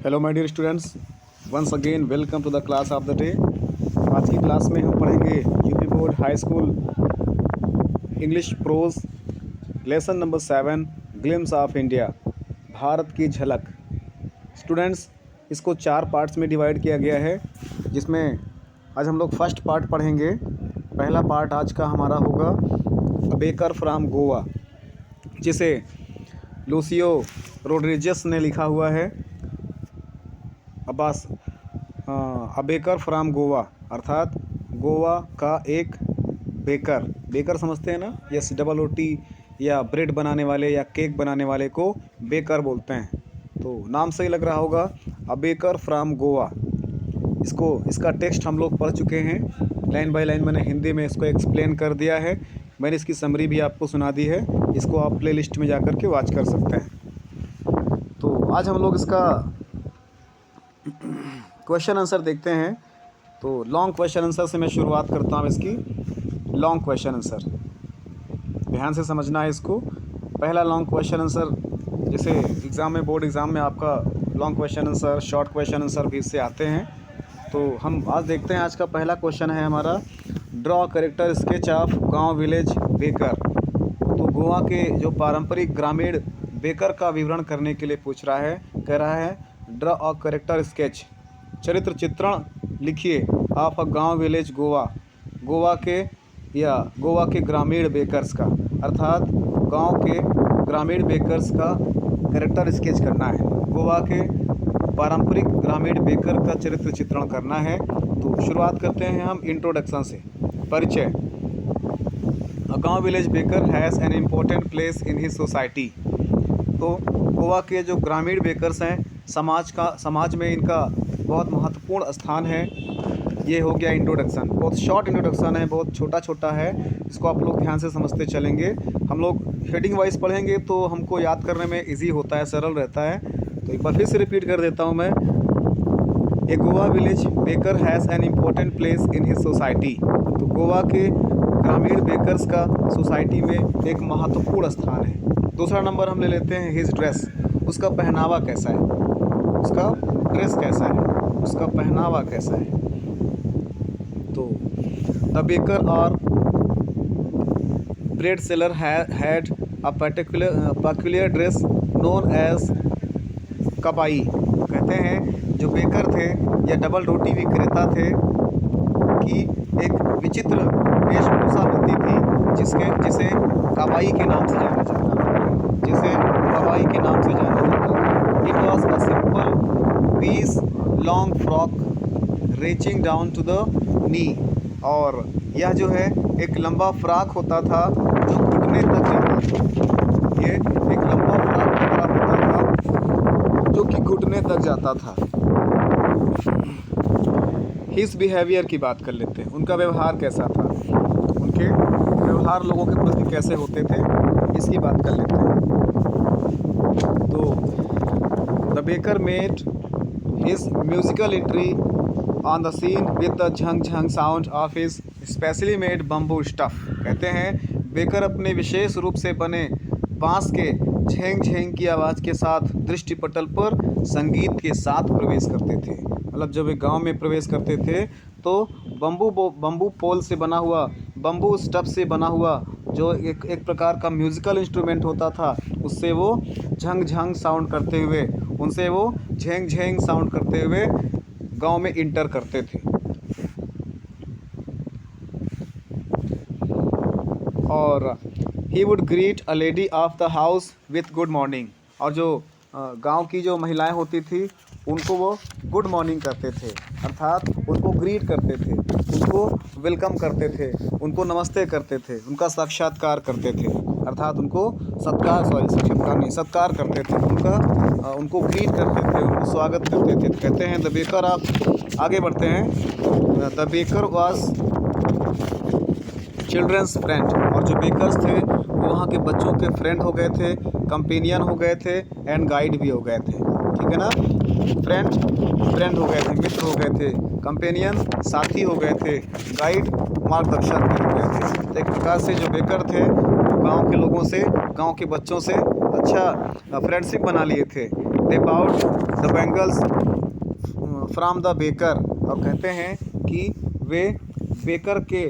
Hello my dear students, once again welcome to the class of the day. आज की class में हम पढ़ेंगे UP board high school English prose lesson number 7 glimpse of India, Bharat की झलक। Students, इसको 4 parts में डिवाइड किया गया है, जिसमें आज हम लोग फर्स्ट पार्ट पढ़ेंगे। पहला पार्ट आज का हमारा होगा अ बेकर फ्रॉम गोवा, जिसे लूसियो रोड्रिगेज ने लिखा हुआ है। अ बेकर फ्रॉम गोवा अर्थात गोवा का एक बेकर समझते हैं ना, यस, डबल रोटी या ब्रेड बनाने वाले या केक बनाने वाले को बेकर बोलते हैं। तो नाम सही लग रहा होगा, अ बेकर फ्रॉम गोवा। इसका टेक्स्ट हम लोग पढ़ चुके हैं, लाइन बाय लाइन मैंने हिंदी में इसको एक्सप्लेन कर दिया है। मैंने इसकी समरी भी आपको सुना दी है, इसको आप प्ले लिस्ट में जाकर के वॉच कर सकते हैं। तो आज हम लोग इसका क्वेश्चन आंसर देखते हैं। तो लॉन्ग क्वेश्चन आंसर से मैं शुरुआत करता हूँ। इसकी लॉन्ग क्वेश्चन आंसर ध्यान से समझना है इसको। पहला लॉन्ग क्वेश्चन आंसर, जैसे एग्ज़ाम में, बोर्ड एग्ज़ाम में आपका long question answer, short question answer भी इससे आते हैं। तो हम आज देखते हैं, आज का पहला क्वेश्चन है हमारा, ड्रॉ कैरेक्टर स्केच ऑफ गांव विलेज बेकर। तो गोवा के जो पारंपरिक ग्रामीण बेकर का विवरण करने के लिए पूछ रहा है। कह रहा है ड्रॉ अ कैरेक्टर स्केच, चरित्र चित्रण लिखिए, ऑफ अ गांव विलेज गोवा, गोवा के ग्रामीण बेकर्स का, अर्थात गांव के ग्रामीण बेकर्स का कैरेक्टर स्केच करना है। गोवा के पारंपरिक ग्रामीण बेकर का चरित्र चित्रण करना है। तो शुरुआत करते हैं हम इंट्रोडक्शन से। परिचय। अ गांव village baker has an important place in his society. तो गोवा के जो ग्रामीण बेकर्स हैं, समाज में इनका बहुत महत्वपूर्ण स्थान है। ये हो गया इंट्रोडक्शन। बहुत शॉर्ट इंट्रोडक्शन है, बहुत छोटा है। इसको आप लोग ध्यान से समझते चलेंगे। हम लोग हेडिंग वाइज पढ़ेंगे तो हमको याद करने में इजी होता है, सरल रहता है। तो एक बार फिर से रिपीट कर देता हूँ मैं। A Goa village baker has an important place in his society. तो गोवा के ग्रामीण बेकर्स का सोसाइटी में एक महत्वपूर्ण स्थान है। दूसरा नंबर हम ले लेते हैं हिज ड्रेस। उसका पहनावा कैसा है, उसका ड्रेस कैसा है, उसका पहनावा कैसा है। तो the baker or bread seller had a particular dress known as kabai. कहते हैं जो बेकर थे या डबल रोटी विक्रेता थे कि एक विचित्र वेशभूषा होती थी, जिसे कबाई के नाम से जाना जाता है, जिसे कबाई के नाम से जाना जाता है। It was a simple piece long frock reaching down to the knee. और यह जो है एक लंबा फ्रॉक होता था जो घुटने तक जाता था। ये एक लंबा फ्रॉक की तरह होता था जो कि घुटने तक जाता था। हिज बिहेवियर की बात कर लेते हैं। उनका व्यवहार कैसा था, उनके व्यवहार लोगों के प्रति कैसे होते थे, इसकी बात कर लेते हैं। तो the baker made his musical entry on the scene with the झंग झंग sound of his specially made bamboo stuff. कहते हैं बेकर अपने विशेष रूप से बने बांस के झेंग झेंग की आवाज़ के साथ दृष्टिपटल पर संगीत के साथ प्रवेश करते थे। मतलब जब वे गांव में प्रवेश करते थे तो बम्बू पोल से बना हुआ, बम्बू स्टफ से बना हुआ जो एक प्रकार का म्यूज़िकल इंस्ट्रूमेंट होता था, उससे वो झंग झंग साउंड करते हुए, उनसे वो झेंग झेंग साउंड करते हुए गांव में इंटर करते थे। और he would greet a lady of the house with good morning. और जो गांव की जो महिलाएं होती थी उनको वो गुड मॉर्निंग करते थे, अर्थात उनको ग्रीट करते थे, उनको वेलकम करते थे, उनको नमस्ते करते थे, उनका साक्षात्कार करते थे, अर्थात उनको सत्कार करते थे, उनको ग्रीट करते थे, उनको स्वागत करते थे। कहते हैं द बेकर, आप आगे बढ़ते हैं। The baker was children's friend. और जो बेकर्स थे वो वहाँ के बच्चों के फ्रेंड हो गए थे, कंपेनियन हो गए थे, एंड गाइड भी हो गए थे। ठीक है ना, फ्रेंड हो गए थे, मित्र हो गए थे, कंपेनियन साथी हो गए थे, गाइड मार्गदर्शक भी हो गए थे। तो एक प्रकार से जो बेकर थे वो गांव के लोगों से, गांव के बच्चों से अच्छा फ्रेंडशिप बना लिए थे, they bought the bangles from the baker, और कहते हैं कि वे बेकर के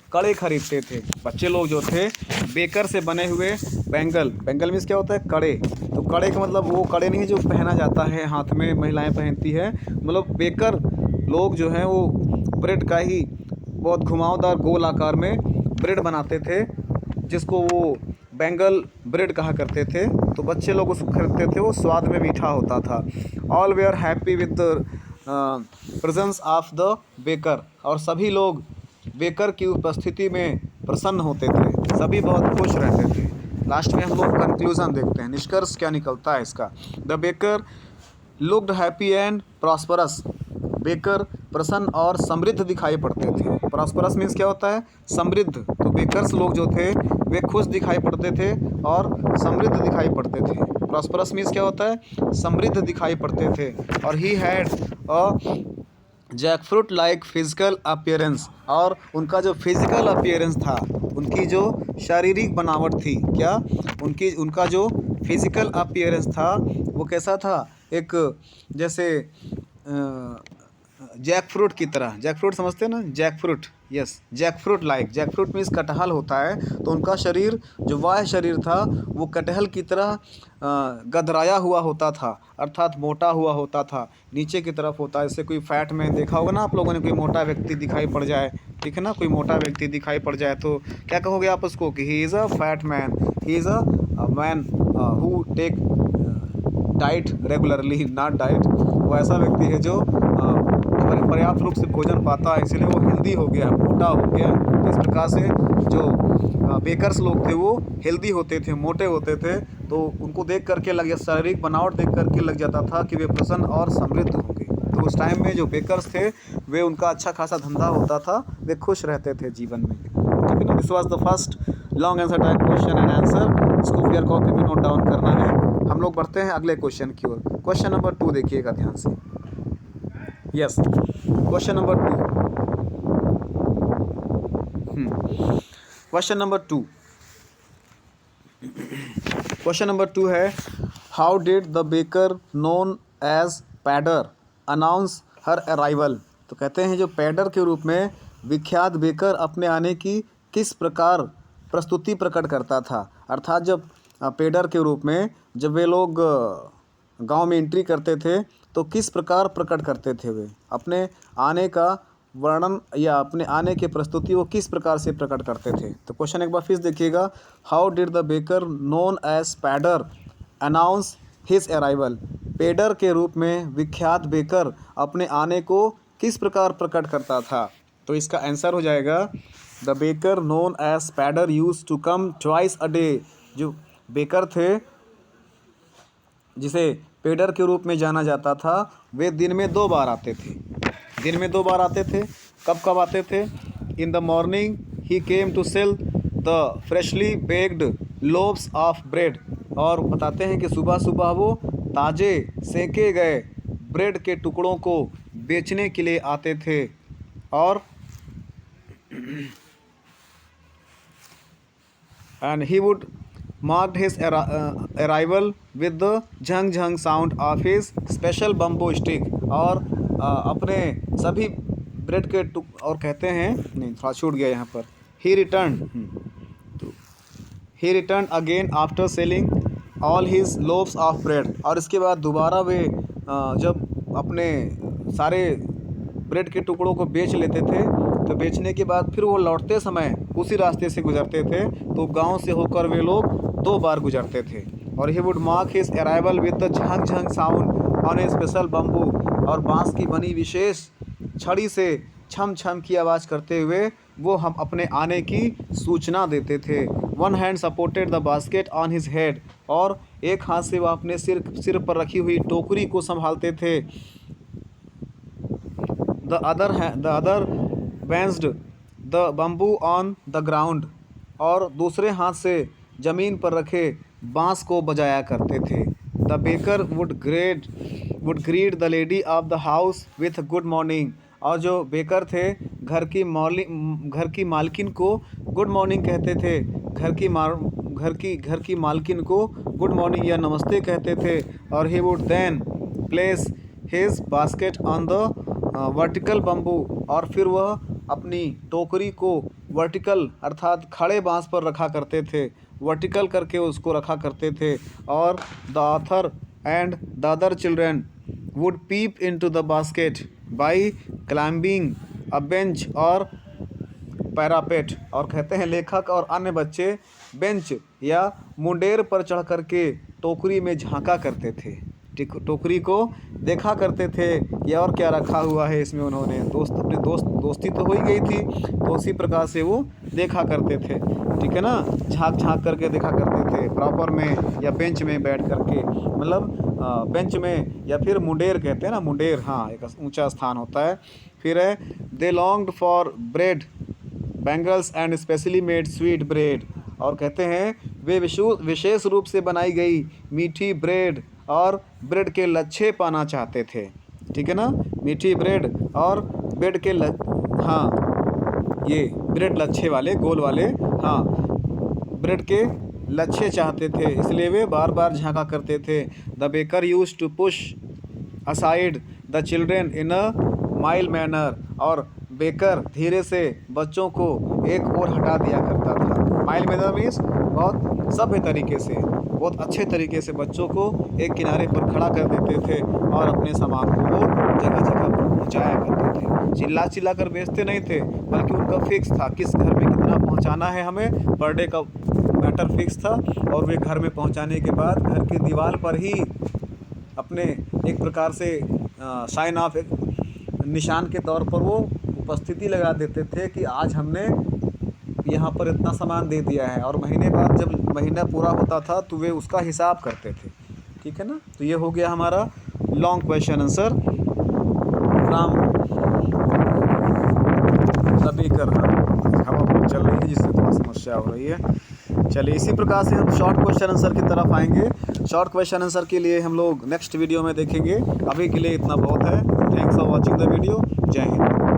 कड़े खरीदते थे। बच्चे लोग जो थे बेकर से बने हुए बैंगल मीन्स क्या होता है, कड़े। तो कड़े का मतलब वो कड़े नहीं जो पहना जाता है हाथ में, महिलाएं पहनती है, मतलब बेकर लोग जो हैं वो ब्रेड का ही बहुत घुमावदार गोल आकार में ब्रेड बनाते थे, जिसको वो बैंगल ब्रेड कहा करते थे। तो बच्चे लोग उसको खरीदते थे, वो स्वाद में मीठा होता था। All way are happy with the presence of the baker, और सभी लोग बेकर की उपस्थिति में प्रसन्न होते थे, सभी बहुत खुश रहते थे। लास्ट में हम लोग कंक्लूजन देखते हैं, निष्कर्ष क्या निकलता है इसका। The baker looked happy and prosperous, baker प्रसन्न और समृद्ध दिखाई पड़ते थे। प्रॉस्परस मीन्स क्या होता है, समृद्ध। तो बेकर्स लोग जो थे वे खुश दिखाई पड़ते थे और समृद्ध दिखाई पड़ते थे। प्रॉस्परस मीन्स क्या होता है, समृद्ध दिखाई पड़ते थे। और he had a jackfruit like physical appearance, और उनका जो फिजिकल अपीयरेंस था, उनकी जो शारीरिक बनावट थी, क्या उनका जो फिजिकल अपीयरेंस था वो कैसा था, एक जैसे जैकफ्रूट की तरह। जैकफ्रूट समझते हैं ना, jackfruit, yes, jackfruit like. Jackfruit means कटहल होता है। तो उनका शरीर जो बाह्य शरीर था वो कटहल की तरह गदराया हुआ होता था, अर्थात मोटा हुआ होता था, नीचे की तरफ होता है। जैसे कोई फैट मैन देखा होगा ना आप लोगों ने, कोई मोटा व्यक्ति दिखाई पड़ जाए, ठीक है ना, कोई मोटा व्यक्ति दिखाई पड़ जाए तो क्या कहोगे आप उसको, कि he is a fat man, he is a man who take diet regularly, not diet. वो ऐसा व्यक्ति है जो पर्याप्त रूप से भोजन पाता है, इसलिए वो हेल्दी हो गया, मोटा हो गया। तो इस प्रकार से जो बेकर्स लोग थे वो हेल्दी होते थे, मोटे होते थे। तो उनको देख करके लग जाता, शारीरिक बनावट देख करके लग जाता था कि वे प्रसन्न और समृद्ध होंगे। तो उस टाइम में जो बेकर्स थे वे, उनका अच्छा खासा धंधा होता था, वे खुश रहते थे जीवन में, ठीक है ना। This was the first long answer type question and answer. इसको फिर कॉपी में नोट डाउन करना है। हम लोग बढ़ते हैं अगले क्वेश्चन की ओर। क्वेश्चन नंबर 2 देखिएगा ध्यान से। Yes, question number 2। Question number 2, question number 2 है, how did the baker known as pader announce her arrival. तो कहते हैं जो पैडर के रूप में विख्यात बेकर अपने आने की किस प्रकार प्रस्तुति प्रकट करता था। अर्थात जब पैडर के रूप में जब वे लोग गांव में एंट्री करते थे तो किस प्रकार प्रकट करते थे, वे अपने आने का वर्णन या अपने आने की प्रस्तुति वो किस प्रकार से प्रकट करते थे। तो क्वेश्चन एक बार फिर देखिएगा, how did the baker known as pader announce his arrival. Pader के रूप में विख्यात बेकर अपने आने को किस प्रकार प्रकट करता था। तो इसका आंसर हो जाएगा, the baker known as pader use to come twice a day. जो बेकर थे जिसे पेडर के रूप में जाना जाता था, वे दिन में 2 बार आते थे। दिन में 2 बार आते थे। कब कब आते थे, in the morning he came to sell the freshly baked loaves of bread. और बताते हैं कि सुबह सुबह वो ताज़े सेके गए ब्रेड के टुकड़ों को बेचने के लिए आते थे। और and he would marked his arrival with the Jhang झंग sound of his special bamboo stick। और अपने सभी ब्रेड के और कहते हैं, नहीं थोड़ा छूट गया यहाँ पर, he returned again after selling all his loaves of bread। और इसके बाद दोबारा वे जब अपने सारे ब्रेड के टुकड़ों को बेच लेते थे तो बेचने के बाद फिर वो लौटते समय उसी रास्ते से गुजरते थे। तो गांव से होकर वे लोग 2 बार गुजरते थे। और he would mark his arrival with the झंग झंग sound on A special bamboo. और बांस की बनी विशेष छड़ी से छम छम की आवाज़ करते हुए वो हम अपने आने की सूचना देते थे। One hand supported the basket on his head. और एक हाथ से वह अपने सिर पर रखी हुई टोकरी को संभालते थे। The other benched the bamboo on the ground. और दूसरे हाथ से ज़मीन पर रखे बांस को बजाया करते थे। The baker would greet the lady of the house with good morning. और जो बेकर थे घर की मालकिन को गुड मॉर्निंग कहते थे। घर की मालकिन को गुड मॉर्निंग या नमस्ते कहते थे। और he would then place his basket on the vertical bamboo, और फिर वह अपनी टोकरी को वर्टिकल अर्थात खड़े बांस पर रखा करते थे, वर्टिकल करके उसको रखा करते थे। और the author and the other children would peep into the basket by climbing a bench or parapet. और कहते हैं लेखक और अन्य बच्चे बेंच या मुंडेर पर चढ़ करके टोकरी में झांका करते थे, टोकरी को देखा करते थे या और क्या रखा हुआ है इसमें। उन्होंने दोस्ती तो हो ही गई थी, तो उसी प्रकार से वो देखा करते थे, ठीक है ना, झांक करके देखा करते थे प्रॉपर में या बेंच में बैठ करके, मतलब बेंच में या फिर मुंडेर कहते हैं ना, मुंडेर, हाँ, एक ऊंचा स्थान होता है। फिर है they longed for bread bangles and specially made sweet bread. और कहते हैं वे विशेष रूप से बनाई गई मीठी ब्रेड और ब्रेड के लच्छे पाना चाहते थे, ठीक है ना, मीठी ब्रेड और ब्रेड के हाँ, ये ब्रेड लच्छे वाले, गोल वाले, हाँ, ब्रेड के लच्छे चाहते थे, इसलिए वे बार बार झांका करते थे। The baker used to push aside the children in a mild manner. और बेकर धीरे से बच्चों को एक ओर हटा दिया करता था। माइल्ड मैनर मीन्स बहुत सभ्य तरीके से, बहुत अच्छे तरीके से बच्चों को एक किनारे पर खड़ा कर देते थे और अपने सामान को वो जगह जगह पर पहुँचाया करते थे। चिल्ला चिल्ला कर बेचते नहीं थे, बल्कि उनका फिक्स था किस घर में कितना पहुँचाना है, हमें पर डे का मैटर फिक्स था। और वे घर में पहुँचाने के बाद घर की दीवार पर ही अपने एक प्रकार से साइन ऑफ, एक निशान के तौर पर वो उपस्थिति लगा देते थे कि आज हमने यहाँ पर इतना सामान दे दिया है। और महीने बाद जब महीना पूरा होता था तो वे उसका हिसाब करते थे, ठीक है ना। तो ये हो गया हमारा long question answer from the baker. हवा बहुत चल रही है जिससे थोड़ा समस्या हो रही है। चलिए, इसी प्रकार से हम शॉर्ट क्वेश्चन आंसर की तरफ आएंगे। शॉर्ट क्वेश्चन आंसर के लिए हम लोग नेक्स्ट वीडियो में देखेंगे। अभी के लिए इतना बहुत है। Thanks for watching the video. जय हिंद।